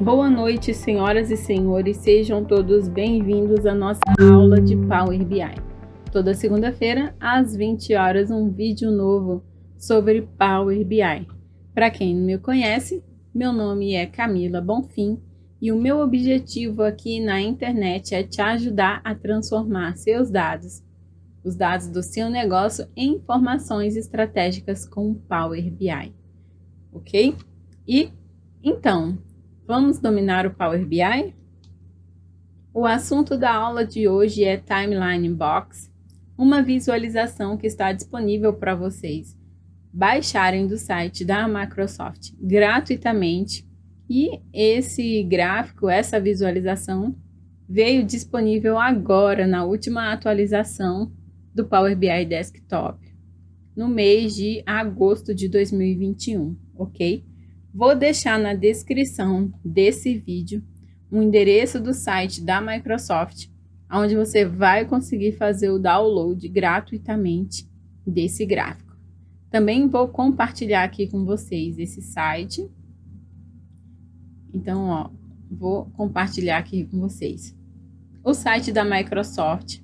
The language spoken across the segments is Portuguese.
Boa noite, senhoras e senhores, sejam todos bem-vindos à nossa aula de Power BI. Toda segunda-feira, às 20 horas, um vídeo novo sobre Power BI. Para quem não me conhece, meu nome é Camila Bonfim e o meu objetivo aqui na internet é te ajudar a transformar seus dados, os dados do seu negócio, em informações estratégicas com Power BI, ok? Então, vamos dominar o Power BI? O assunto da aula de hoje é Timeline Box, uma visualização que está disponível para vocês baixarem do site da Microsoft gratuitamente. E esse gráfico, essa visualização, veio disponível agora na última atualização do Power BI Desktop, no mês de agosto de 2021, ok? Vou deixar na descrição desse vídeo o endereço do site da Microsoft, onde você vai conseguir fazer o download gratuitamente desse gráfico. Também vou compartilhar aqui com vocês esse site. Então, vou compartilhar aqui com vocês o site da Microsoft.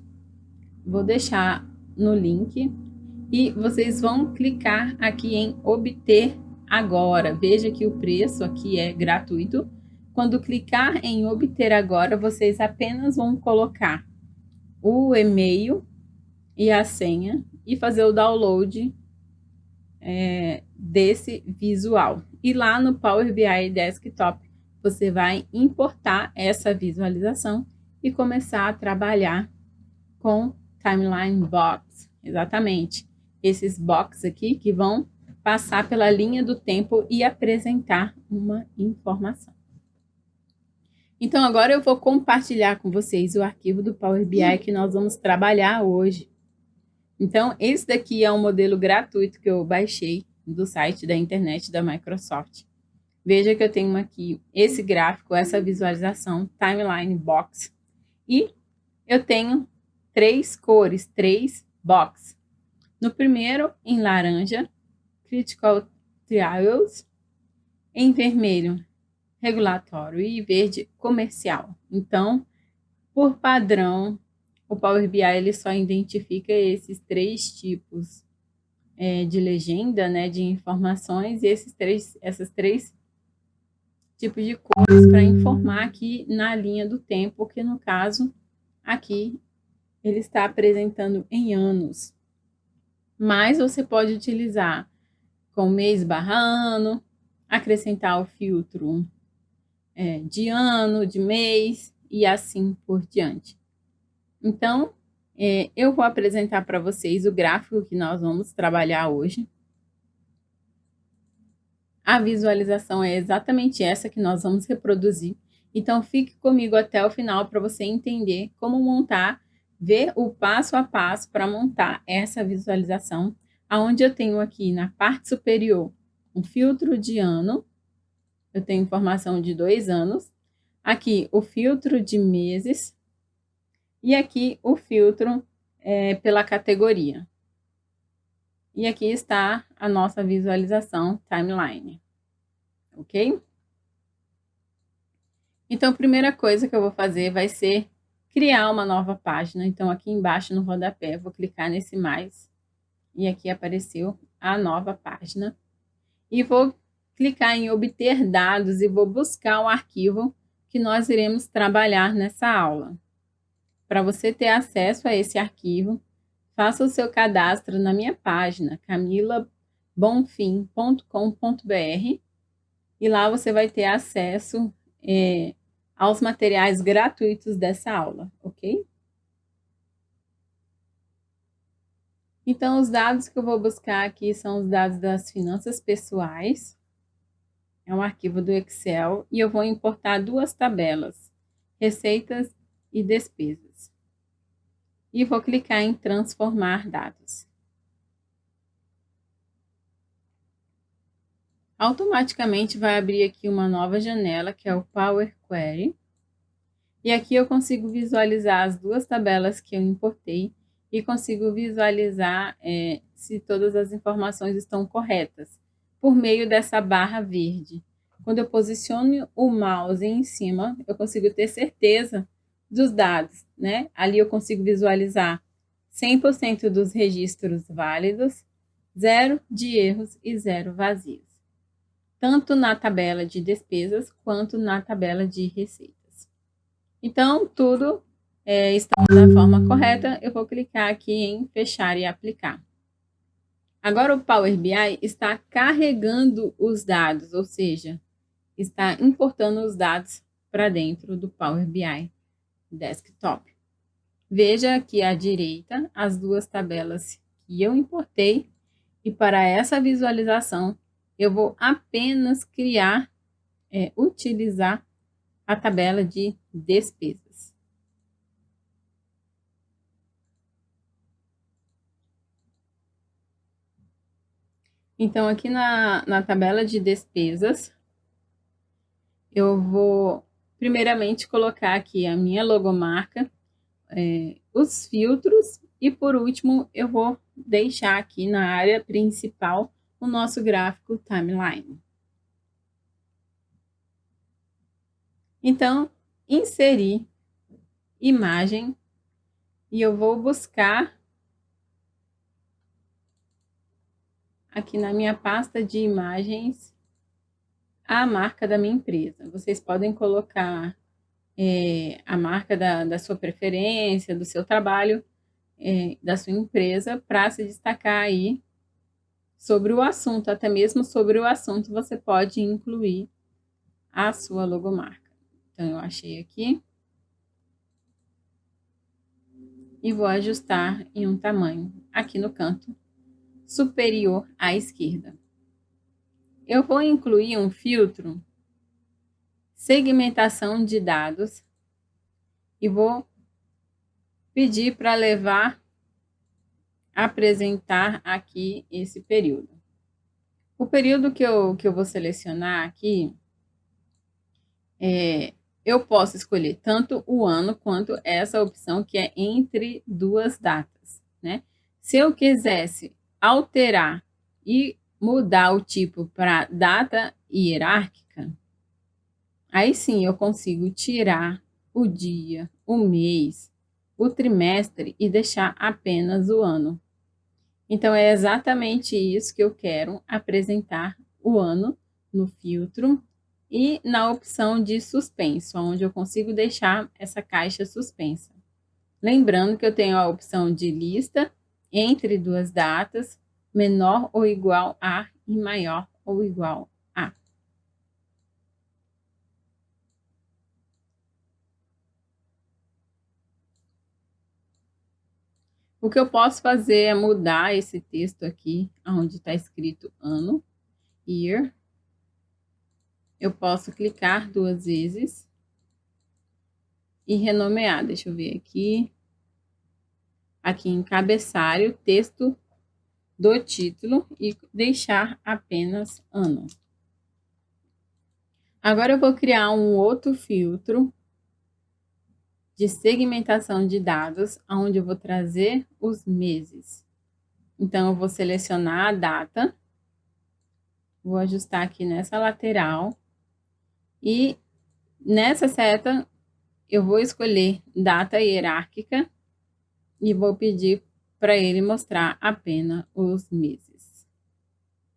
Vou deixar no link e vocês vão clicar aqui em obter agora. Veja que o preço aqui é gratuito. Quando clicar em obter agora, vocês apenas vão colocar o e-mail e a senha e fazer o download desse visual. E lá no Power BI Desktop, você vai importar essa visualização e começar a trabalhar com Timeline Box. Exatamente. Esses boxes aqui que vão passar pela linha do tempo e apresentar uma informação. Então, agora eu vou compartilhar com vocês o arquivo do Power BI que nós vamos trabalhar hoje. Então, esse daqui é um modelo gratuito que eu baixei do site da internet da Microsoft. Veja que eu tenho aqui esse gráfico, essa visualização, Timeline Box. E eu tenho 3 cores, 3 boxes. No primeiro, em laranja, Critical Trials, em vermelho, regulatório e verde, comercial. Então, por padrão, o Power BI ele só identifica esses 3 tipos de legenda, né, de informações, e essas três tipos de cores para informar aqui na linha do tempo, que no caso aqui ele está apresentando em anos. Mas você pode utilizar com mês/ano, acrescentar o filtro de ano, de mês e assim por diante. Então, eu vou apresentar para vocês o gráfico que nós vamos trabalhar hoje. A visualização é exatamente essa que nós vamos reproduzir. Então, fique comigo até o final para você entender como montar, ver o passo a passo para montar essa visualização, aonde eu tenho aqui na parte superior um filtro de ano. Eu tenho informação de 2 anos. Aqui o filtro de meses. E aqui o filtro pela categoria. E aqui está a nossa visualização timeline. Ok? Então, a primeira coisa que eu vou fazer vai ser criar uma nova página. Então, aqui embaixo no rodapé, vou clicar nesse mais. E aqui apareceu a nova página. E vou clicar em obter dados e vou buscar o arquivo que nós iremos trabalhar nessa aula. Para você ter acesso a esse arquivo, faça o seu cadastro na minha página, camilabonfim.com.br, e lá você vai ter acesso aos materiais gratuitos dessa aula, ok? Então, os dados que eu vou buscar aqui são os dados das finanças pessoais. É um arquivo do Excel e eu vou importar 2 tabelas, receitas e despesas. E vou clicar em transformar dados. Automaticamente vai abrir aqui uma nova janela, que é o Power Query. E aqui eu consigo visualizar as 2 tabelas que eu importei e consigo visualizar se todas as informações estão corretas, por meio dessa barra verde. quando eu posiciono o mouse em cima, eu consigo ter certeza dos dados, né? Ali eu consigo visualizar 100% dos registros válidos, 0 de erros e 0 vazios, tanto na tabela de despesas quanto na tabela de receitas. Então, tudo está da forma correta. Eu vou clicar aqui em fechar e aplicar. Agora o Power BI está carregando os dados, ou seja, está importando os dados para dentro do Power BI Desktop. Veja aqui à direita as duas tabelas que eu importei, e para essa visualização eu vou apenas utilizar a tabela de despesas. Então, aqui na tabela de despesas, eu vou primeiramente colocar aqui a minha logomarca, os filtros, e por último eu vou deixar aqui na área principal o nosso gráfico timeline. Então, inserir imagem, e eu vou buscar aqui na minha pasta de imagens a marca da minha empresa. Vocês podem colocar a marca da sua preferência, do seu trabalho, da sua empresa, para se destacar aí sobre o assunto. Até mesmo sobre o assunto você pode incluir a sua logomarca. Então, eu achei aqui e vou ajustar em um tamanho aqui no canto superior à esquerda. Eu vou incluir um filtro segmentação de dados e vou pedir para apresentar aqui esse período. O período que eu vou selecionar aqui, eu posso escolher tanto o ano quanto essa opção que é entre duas datas, né? Se eu quisesse alterar e mudar o tipo para data hierárquica, aí sim eu consigo tirar o dia, o mês, o trimestre e deixar apenas o ano. Então, é exatamente isso que eu quero apresentar o ano no filtro e na opção de suspenso, onde eu consigo deixar essa caixa suspensa. Lembrando que eu tenho a opção de lista entre duas datas, menor ou igual a e maior ou igual a. O que eu posso fazer é mudar esse texto aqui, onde está escrito ano, year. Eu posso clicar 2 vezes e renomear. Deixa eu ver aqui. Aqui em cabeçalho, texto do título e deixar apenas ano. Agora eu vou criar um outro filtro de segmentação de dados, onde eu vou trazer os meses. Então, eu vou selecionar a data, vou ajustar aqui nessa lateral e nessa seta eu vou escolher data hierárquica e vou pedir para ele mostrar apenas os meses.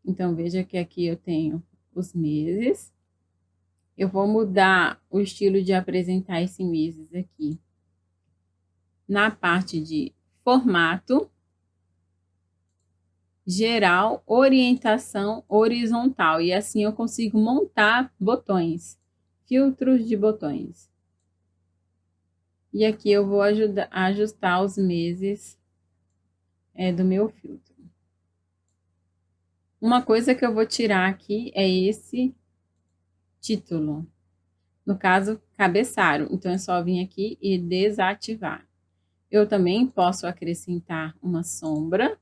Então, veja que aqui eu tenho os meses. Eu vou mudar o estilo de apresentar esses meses aqui na parte de formato, geral, orientação horizontal. E assim eu consigo montar botões, filtros de botões. E aqui eu vou ajustar os meses do meu filtro. Uma coisa que eu vou tirar aqui é esse título. No caso, cabeçalho. Então, é só vir aqui e desativar. Eu também posso acrescentar uma sombra.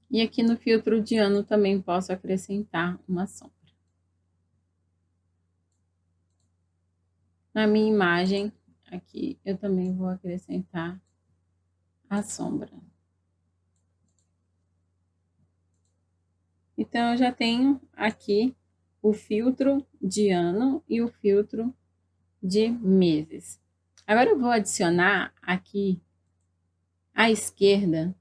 E aqui no filtro de ano também posso acrescentar uma sombra. Na minha imagem, aqui, eu também vou acrescentar a sombra. Então, eu já tenho aqui o filtro de ano e o filtro de meses. Agora eu vou adicionar aqui à esquerda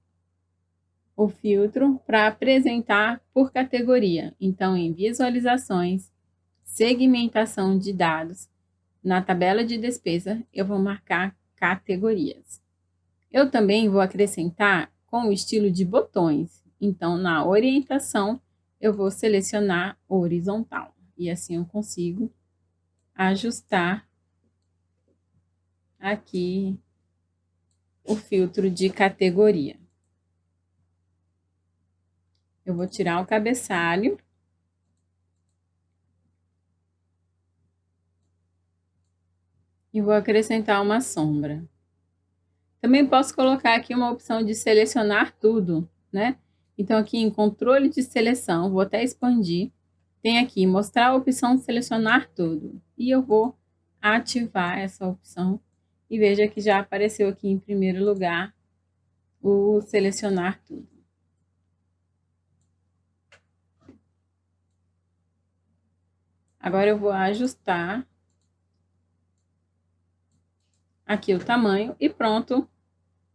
o filtro para apresentar por categoria. Então, em visualizações, segmentação de dados, na tabela de despesa, eu vou marcar categorias. Eu também vou acrescentar com o estilo de botões. Então, na orientação, eu vou selecionar horizontal. E assim eu consigo ajustar aqui o filtro de categoria. Eu vou tirar o cabeçalho. E vou acrescentar uma sombra. Também posso colocar aqui uma opção de selecionar tudo, né? Então, aqui em controle de seleção, vou até expandir. Tem aqui, mostrar a opção selecionar tudo. E eu vou ativar essa opção. E veja que já apareceu aqui em primeiro lugar o selecionar tudo. Agora eu vou ajustar aqui o tamanho e pronto,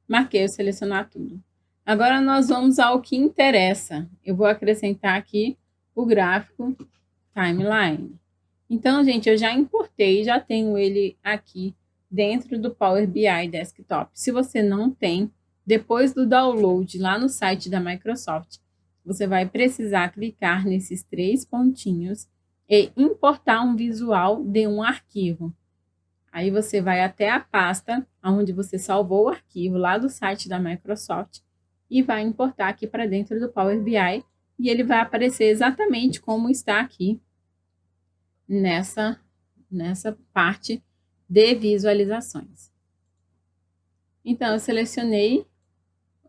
marquei o selecionar tudo. Agora nós vamos ao que interessa. Eu vou acrescentar aqui o gráfico timeline. Então, gente, eu já importei, já tenho ele aqui dentro do Power BI Desktop. Se você não tem, depois do download lá no site da Microsoft, você vai precisar clicar nesses 3 pontinhos e importar um visual de um arquivo. Aí você vai até a pasta onde você salvou o arquivo lá do site da Microsoft e vai importar aqui para dentro do Power BI e ele vai aparecer exatamente como está aqui nessa parte de visualizações. Então, eu selecionei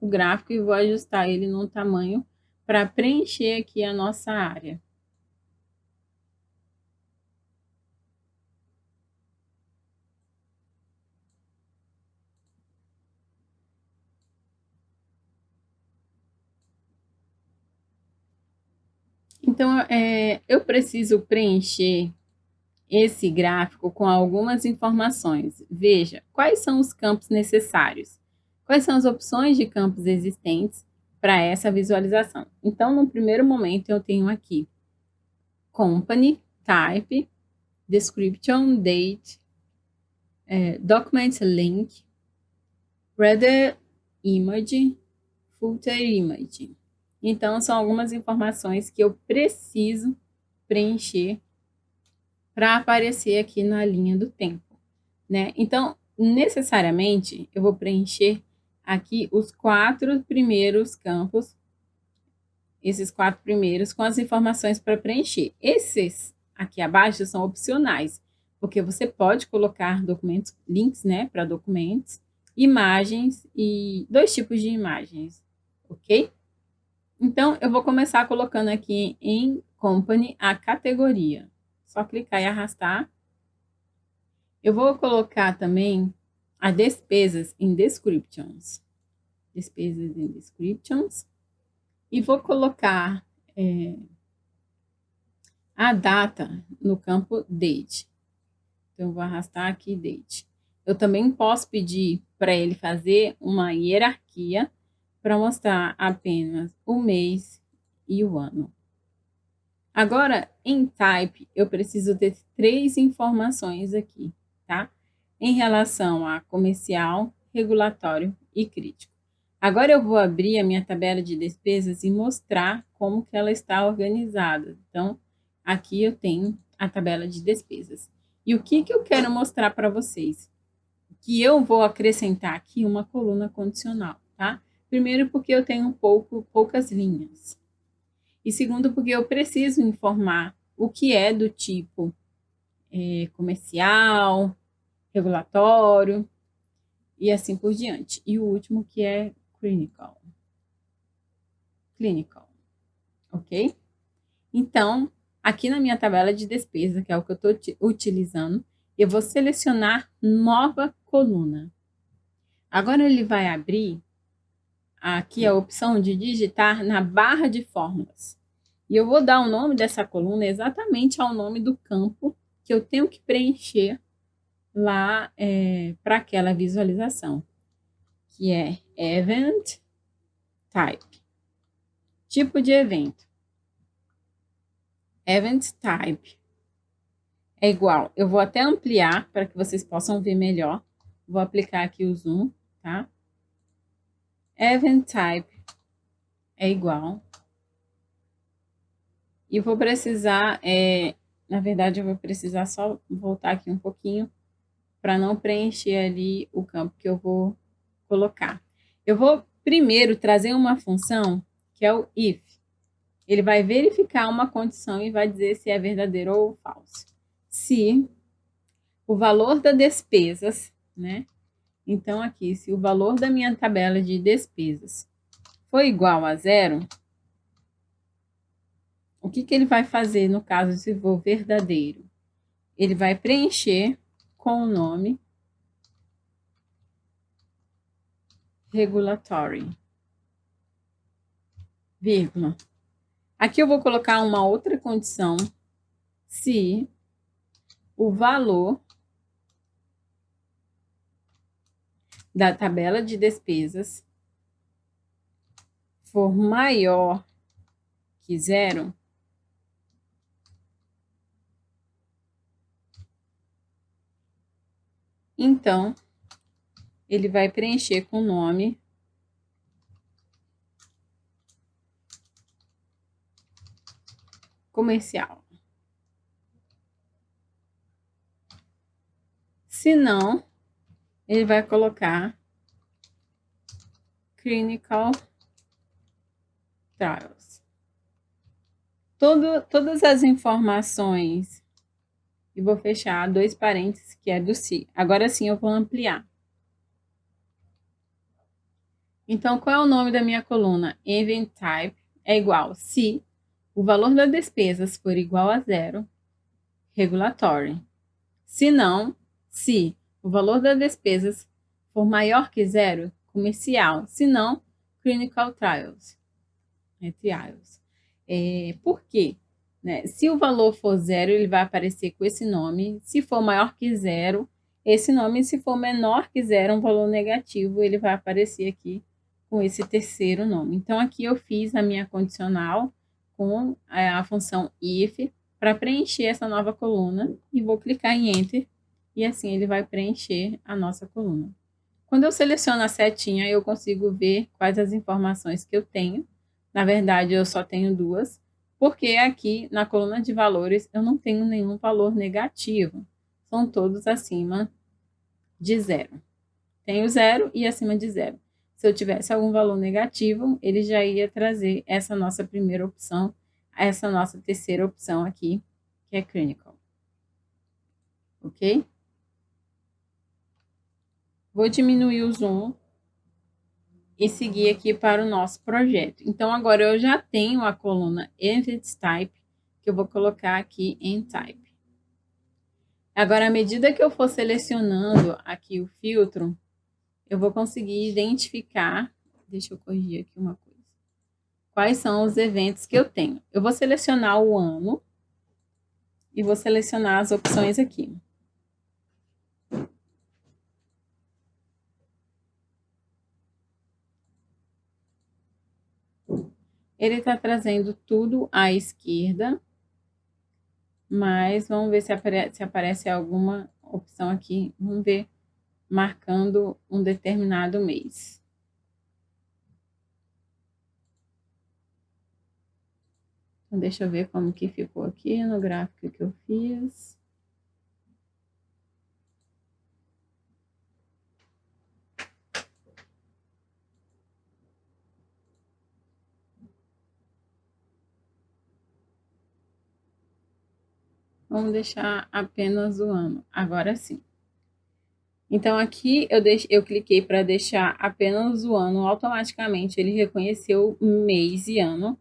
o gráfico e vou ajustar ele no tamanho para preencher aqui a nossa área. Então, eu preciso preencher esse gráfico com algumas informações. Veja, quais são os campos necessários? Quais são as opções de campos existentes para essa visualização? Então, no primeiro momento, eu tenho aqui Company, Type, Description, Date, Document Link, Header Image, Footer Image. Então, são algumas informações que eu preciso preencher para aparecer aqui na linha do tempo, né? Então, necessariamente, eu vou preencher aqui os 4 primeiros campos, esses 4 primeiros, com as informações para preencher. Esses aqui abaixo são opcionais, porque você pode colocar documentos, links, né, para documentos, imagens e 2 tipos de imagens, ok? Então, eu vou começar colocando aqui em Company a categoria. Só clicar e arrastar. Eu vou colocar também as despesas em Descriptions. Despesas em Descriptions. E vou colocar a data no campo Date. Então, eu vou arrastar aqui Date. Eu também posso pedir para ele fazer uma hierarquia para mostrar apenas o mês e o ano. Agora, em Type, eu preciso ter 3 informações aqui, tá? Em relação a comercial, regulatório e crítico. Agora eu vou abrir a minha tabela de despesas e mostrar como que ela está organizada. Então, aqui eu tenho a tabela de despesas. E o que eu quero mostrar para vocês? Que eu vou acrescentar aqui uma coluna condicional, tá? Primeiro porque eu tenho poucas linhas. E segundo porque eu preciso informar o que é do tipo comercial, regulatório e assim por diante. E o último que é clinical, ok? Então, aqui na minha tabela de despesa, que é o que eu estou utilizando, eu vou selecionar nova coluna. Agora ele vai abrir aqui a opção de digitar na barra de fórmulas. E eu vou dar o nome dessa coluna exatamente ao nome do campo que eu tenho que preencher lá para aquela visualização, que é Event Type. Tipo de evento. Event Type é igual. Eu vou até ampliar para que vocês possam ver melhor. Vou aplicar aqui o zoom, tá? Event Type é igual. E vou precisar, na verdade, eu vou precisar só voltar aqui um pouquinho para não preencher ali o campo que eu vou colocar. Eu vou primeiro trazer uma função que é o if. Ele vai verificar uma condição e vai dizer se é verdadeiro ou falso. Se o valor das despesas, né? Então, aqui, se o valor da minha tabela de despesas for igual a 0, o que ele vai fazer no caso se for verdadeiro? Ele vai preencher com o nome regulatory, vírgula. Aqui eu vou colocar uma outra condição, se o valor da tabela de despesas for maior que 0, então ele vai preencher com o nome comercial. Se não, ele vai colocar clinical trials. Todas as informações, e vou fechar 2 parênteses, que é do se. Agora sim eu vou ampliar. Então, qual é o nome da minha coluna? Event Type é igual se o valor das despesas for igual a 0, regulatory. Se não, se o valor das despesas for maior que 0, comercial. Se não, clinical trials. Trials. Por quê? Né? Se o valor for 0, ele vai aparecer com esse nome. Se for maior que 0, esse nome. Se for menor que 0, um valor negativo, ele vai aparecer aqui com esse terceiro nome. Então, aqui eu fiz a minha condicional com a função if para preencher essa nova coluna e vou clicar em Enter e assim ele vai preencher a nossa coluna. Quando eu seleciono a setinha, eu consigo ver quais as informações que eu tenho. Na verdade, eu só tenho 2, porque aqui na coluna de valores eu não tenho nenhum valor negativo. São todos acima de 0. Tenho 0 e acima de 0. Se eu tivesse algum valor negativo, ele já ia trazer essa nossa primeira opção, essa nossa terceira opção aqui, que é clinical. Ok? Vou diminuir o zoom e seguir aqui para o nosso projeto. Então, agora eu já tenho a coluna Event Type, que eu vou colocar aqui em Type. Agora, à medida que eu for selecionando aqui o filtro, eu vou conseguir identificar, deixa eu corrigir aqui uma coisa, quais são os eventos que eu tenho. Eu vou selecionar o ano e vou selecionar as opções aqui. Ele está trazendo tudo à esquerda, mas vamos ver se aparece alguma opção aqui. Vamos ver, marcando um determinado mês. Então, deixa eu ver como que ficou aqui no gráfico que eu fiz. Vamos deixar apenas o ano, agora sim. Então, aqui eu cliquei para deixar apenas o ano, automaticamente ele reconheceu mês e ano.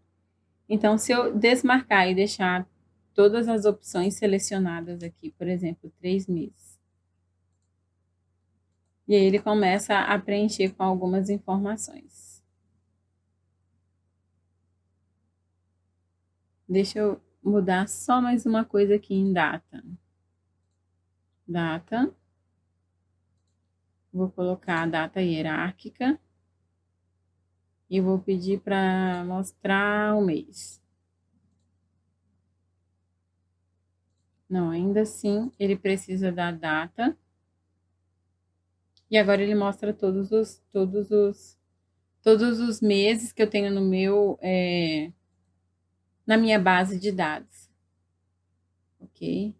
Então, se eu desmarcar e deixar todas as opções selecionadas aqui, por exemplo, 3 meses. E aí ele começa a preencher com algumas informações. Deixa eu mudar só mais uma coisa aqui em data. Data. Vou colocar a data hierárquica. E vou pedir para mostrar o mês. Não, ainda assim, ele precisa da data. E agora ele mostra todos os meses que eu tenho no meu, na minha base de dados. Ok?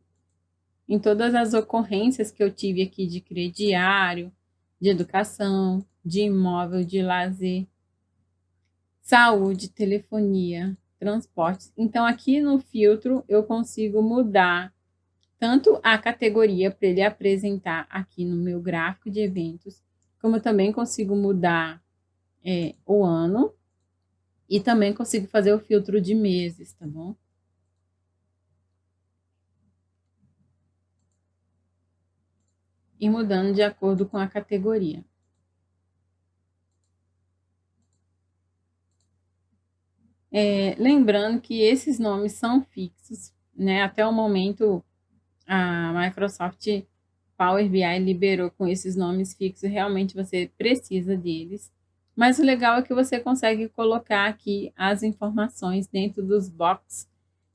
Em todas as ocorrências que eu tive aqui de crediário, de educação, de imóvel, de lazer, saúde, telefonia, transportes. Então, aqui no filtro, eu consigo mudar tanto a categoria para ele apresentar aqui no meu gráfico de eventos, como eu também consigo mudar o ano e também consigo fazer o filtro de meses, tá bom? E mudando de acordo com a categoria. Lembrando que esses nomes são fixos, né? Até o momento, a Microsoft Power BI liberou com esses nomes fixos, realmente você precisa deles. Mas o legal é que você consegue colocar aqui as informações dentro dos boxes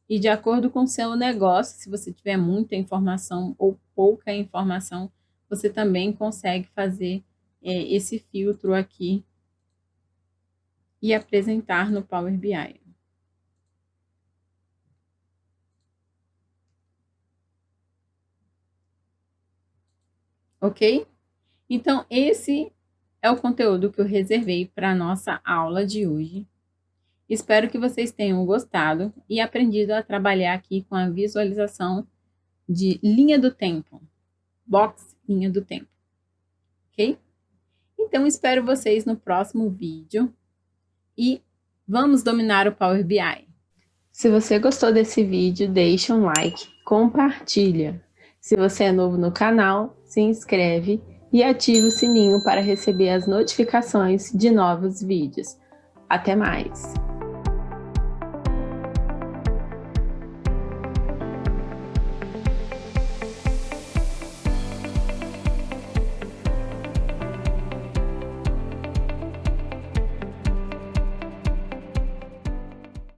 e de acordo com o seu negócio, se você tiver muita informação ou pouca informação, você também consegue fazer esse filtro aqui e apresentar no Power BI. Ok? Então, esse é o conteúdo que eu reservei para a nossa aula de hoje. Espero que vocês tenham gostado e aprendido a trabalhar aqui com a visualização de linha do tempo. Box linha do tempo. Ok? Então, espero vocês no próximo vídeo e vamos dominar o Power BI. Se você gostou desse vídeo, deixa um like, compartilha. Se você é novo no canal, se inscreve e ative o sininho para receber as notificações de novos vídeos. Até mais!